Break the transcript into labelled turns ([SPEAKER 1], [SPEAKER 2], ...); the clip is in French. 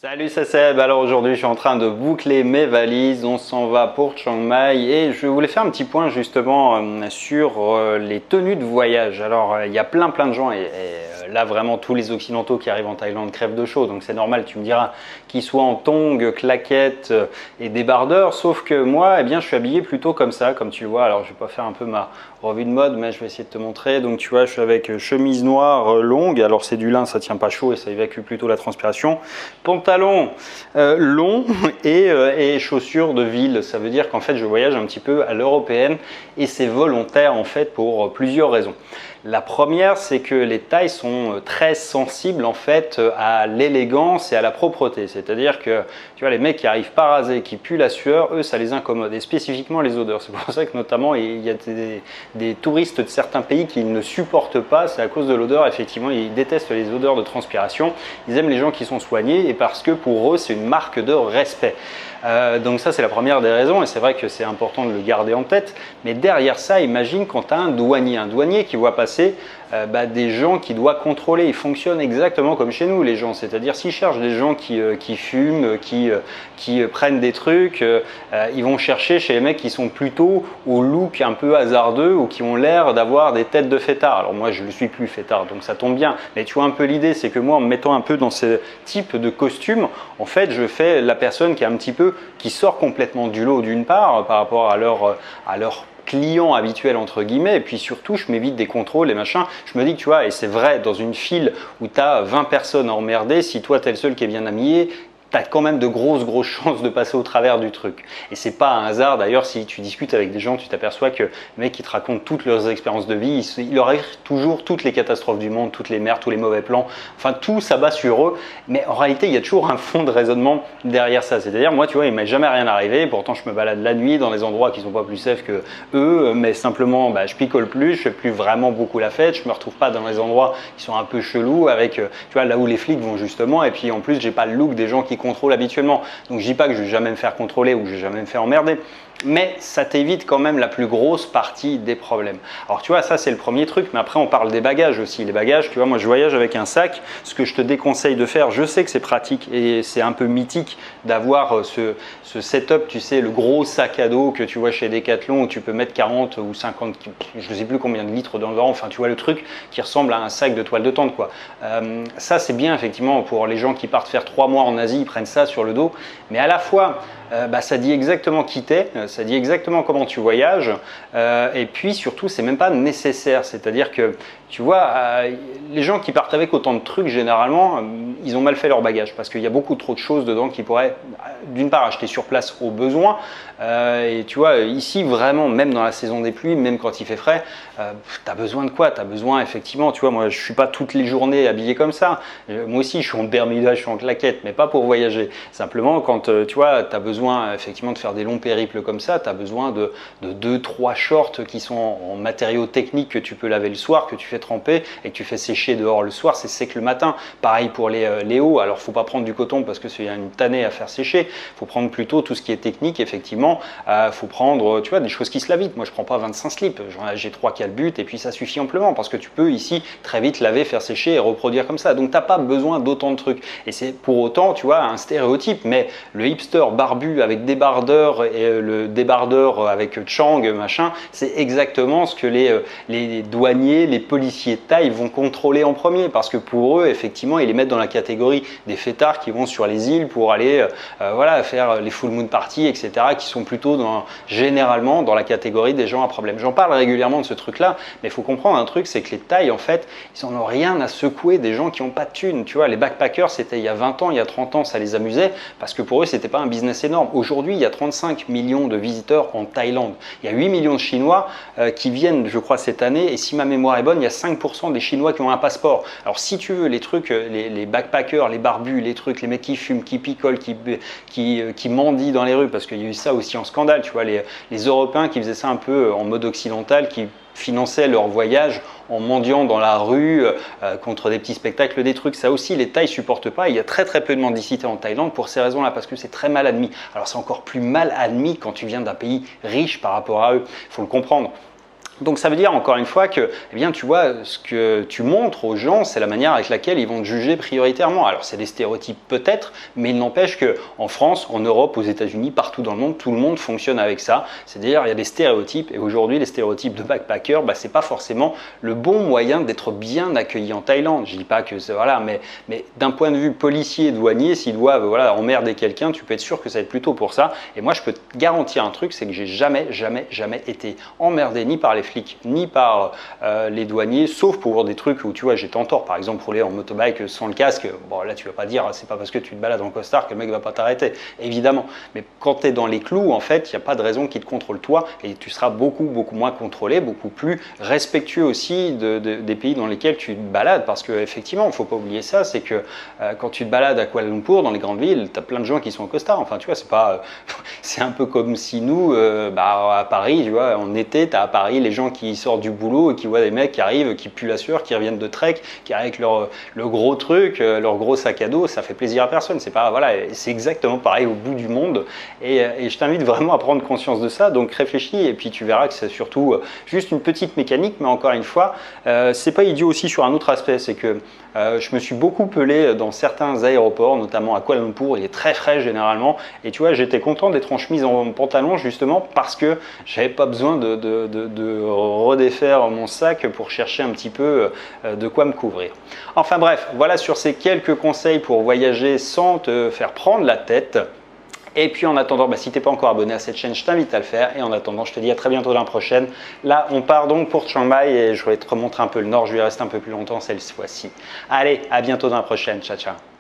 [SPEAKER 1] Salut, c'est Seb. Alors aujourd'hui, je suis en train de boucler mes valises. On s'en va pour Chiang Mai et je voulais faire un petit point justement sur les tenues de voyage. Alors il y a plein de gens et là vraiment tous les occidentaux qui arrivent en Thaïlande crèvent de chaud. Donc c'est normal, tu me diras, qu'ils soient en tongs, claquettes et débardeurs. Sauf que moi, eh bien, je suis habillé plutôt comme ça, comme tu le vois. Alors je vais pas faire un peu ma revue de mode, mais je vais essayer de te montrer. Donc tu vois, je suis avec chemise noire longue. Alors c'est du lin, ça tient pas chaud et ça évacue plutôt la transpiration. Pantalon long et chaussures de ville. Ça veut dire qu'en fait je voyage un petit peu à l'européenne et c'est volontaire en fait pour plusieurs raisons. La première, c'est que les Thaïs sont très sensibles en fait à l'élégance et à la propreté. C'est-à-dire que tu vois, les mecs qui arrivent pas rasés, qui puent la sueur, eux ça les incommode et spécifiquement les odeurs. C'est pour ça que notamment il y a des touristes de certains pays qui ne supportent pas, c'est à cause de l'odeur. Effectivement, ils détestent les odeurs de transpiration. Ils aiment les gens qui sont soignés et parce que pour eux c'est une marque de respect. Donc ça c'est la première des raisons et c'est vrai que c'est important de le garder en tête. Mais derrière ça, imagine quand tu as un douanier qui voit passer des gens qu'il doit contrôler. Ils fonctionnent exactement comme chez nous les gens, c'est-à-dire s'ils cherchent des gens qui fument, qui prennent des trucs, ils vont chercher chez les mecs qui sont plutôt au look un peu hasardeux ou qui ont l'air d'avoir des têtes de fêtards. Alors moi je ne suis plus fêtard donc ça tombe bien, mais tu vois un peu l'idée, c'est que moi en me mettant un peu dans ce type de costume, en fait je fais la personne qui est un petit peu, qui sort complètement du lot d'une part par rapport à leur client habituel entre guillemets, et puis surtout je m'évite des contrôles et machin. Je me dis que tu vois, et c'est vrai, dans une file où tu as 20 personnes à emmerder, si toi tu es le seul qui est bien habillé, tu as quand même de grosses chances de passer au travers du truc. Et c'est pas un hasard d'ailleurs, si tu discutes avec des gens, tu t'aperçois que les mecs qui te racontent toutes leurs expériences de vie, il leur arrive toujours toutes les catastrophes du monde, toutes les merdes, tous les mauvais plans, enfin tout s'abat sur eux, mais en réalité il y a toujours un fond de raisonnement derrière ça. C'est-à-dire moi tu vois, il m'est jamais rien arrivé, pourtant je me balade la nuit dans des endroits qui sont pas plus safe que eux, mais simplement je picole plus, je fais plus vraiment beaucoup la fête, je me retrouve pas dans les endroits qui sont un peu chelous avec, tu vois, là où les flics vont justement, et puis en plus j'ai pas le look des gens qui contrôle habituellement. Donc je dis pas que je vais jamais me faire contrôler ou que je vais jamais me faire emmerder, mais ça t'évite quand même la plus grosse partie des problèmes. Alors tu vois, ça c'est le premier truc, mais après on parle des bagages aussi. Les bagages, tu vois, moi je voyage avec un sac. Ce que je te déconseille de faire, je sais que c'est pratique et c'est un peu mythique d'avoir ce setup, tu sais, le gros sac à dos que tu vois chez Decathlon où tu peux mettre 40 ou 50, je ne sais plus combien de litres dedans, enfin tu vois le truc qui ressemble à un sac de toile de tente quoi. Ça c'est bien effectivement pour les gens qui partent faire 3 mois en Asie, ils prennent ça sur le dos, mais à la fois ça dit exactement qui t'es, ça dit exactement comment tu voyages, et puis surtout c'est même pas nécessaire, c'est-à-dire que tu vois, les gens qui partent avec autant de trucs généralement, ils ont mal fait leur bagage parce qu'il y a beaucoup trop de choses dedans qui pourraient d'une part acheter sur place au besoin, et tu vois ici vraiment même dans la saison des pluies, même quand il fait frais, tu as besoin de quoi? Tu as besoin effectivement, tu vois, moi je suis pas toutes les journées habillé comme ça, moi aussi je suis en Bermuda, je suis en claquette, mais pas pour voyager, simplement quand tu vois, tu as besoin effectivement de faire des longs périples comme ça, tu as besoin de 2-3 shorts qui sont en matériaux techniques que tu peux laver le soir, que tu fais tremper et que tu fais sécher dehors le soir, c'est sec le matin. Pareil pour les hauts, alors faut pas prendre du coton parce que c'est une tannée à faire sécher, faut prendre plutôt tout ce qui est technique, effectivement, faut prendre, tu vois, des choses qui se lavent vite. Moi je prends pas 25 slips, j'ai 3-4 buts et puis ça suffit amplement parce que tu peux ici très vite laver, faire sécher et reproduire comme ça, donc t'as pas besoin d'autant de trucs. Et c'est pour autant, tu vois, un stéréotype, mais le hipster barbu avec débardeur et le débardeur avec Chang machin, c'est exactement ce que les douaniers, les policiers thaïs vont contrôler en premier, parce que pour eux effectivement ils les mettent dans la catégorie des fêtards qui vont sur les îles pour aller voilà, faire les full moon parties etc, qui sont plutôt généralement dans la catégorie des gens à problème. J'en parle régulièrement de ce truc là, mais il faut comprendre un truc, c'est que les Thaïs en fait ils en ont rien à secouer des gens qui n'ont pas de thunes. Tu vois, les backpackers c'était il y a 20 ans, il y a 30 ans, ça les amusait parce que pour eux c'était pas un business énorme. Aujourd'hui il y a 35 millions de visiteurs en Thaïlande, il y a 8 millions de Chinois qui viennent je crois cette année, et si ma mémoire est bonne il y a 5% des Chinois qui ont un passeport. Alors si tu veux les trucs, les backpackers, les barbus, les trucs, les mecs qui fument, qui picolent, qui mendient dans les rues, parce qu'il y a eu ça aussi en scandale, tu vois, les Européens qui faisaient ça un peu en mode occidental, qui finançaient leur voyage en mendiant dans la rue contre des petits spectacles, des trucs. Ça aussi, les Thaïs supportent pas. Il y a très peu de mendicité en Thaïlande pour ces raisons-là, parce que c'est très mal admis. Alors c'est encore plus mal admis quand tu viens d'un pays riche par rapport à eux. Il faut le comprendre. Donc ça veut dire encore une fois que, eh bien, tu vois, ce que tu montres aux gens, c'est la manière avec laquelle ils vont te juger prioritairement. Alors c'est des stéréotypes peut-être, mais il n'empêche qu'en France, en Europe, aux États-Unis, partout dans le monde, tout le monde fonctionne avec ça. C'est-à-dire il y a des stéréotypes et aujourd'hui les stéréotypes de backpacker, bah, c'est pas forcément le bon moyen d'être bien accueilli en Thaïlande. Je dis pas que c'est voilà, mais d'un point de vue policier, douanier, s'ils doivent voilà emmerder quelqu'un, tu peux être sûr que ça va être plutôt pour ça. Et moi je peux te garantir un truc, c'est que j'ai jamais été emmerdé ni par les flics ni par les douaniers, sauf pour des trucs où tu vois j'étais en tort, par exemple rouler en motobike sans le casque. Bon là tu vas pas dire c'est pas parce que tu te balades en costard que le mec va pas t'arrêter, évidemment, mais quand tu es dans les clous en fait il n'y a pas de raison qu'il te contrôle toi et tu seras beaucoup moins contrôlé, beaucoup plus respectueux aussi des pays dans lesquels tu te balades, parce qu'effectivement il ne faut pas oublier ça, c'est que quand tu te balades à Kuala Lumpur dans les grandes villes, tu as plein de gens qui sont en costard, enfin tu vois c'est pas c'est un peu comme si nous à Paris, tu vois, en été tu as à Paris les gens qui sortent du boulot et qui voient des mecs qui arrivent, qui puent la sueur, qui reviennent de trek, qui arrivent avec le gros truc, leur gros sac à dos, ça fait plaisir à personne. C'est pas voilà, c'est exactement pareil au bout du monde. Et je t'invite vraiment à prendre conscience de ça. Donc réfléchis et puis tu verras que c'est surtout juste une petite mécanique, mais encore une fois, c'est pas idiot aussi sur un autre aspect, c'est que je me suis beaucoup pelé dans certains aéroports, notamment à Kuala Lumpur, il est très frais généralement, et tu vois j'étais content d'être en chemise en pantalon justement parce que j'avais pas besoin de redéfaire mon sac pour chercher un petit peu de quoi me couvrir. Enfin bref, voilà sur ces quelques conseils pour voyager sans te faire prendre la tête. Et puis en attendant, si tu n'es pas encore abonné à cette chaîne, je t'invite à le faire. Et en attendant, je te dis à très bientôt dans la prochaine. Là, on part donc pour Chiang Mai et je vais te remontrer un peu le nord. Je vais rester un peu plus longtemps cette fois-ci. Allez, à bientôt dans la prochaine. Ciao, ciao.